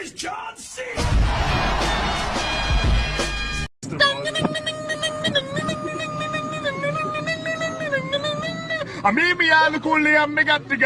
is John C. A me all the cool me got the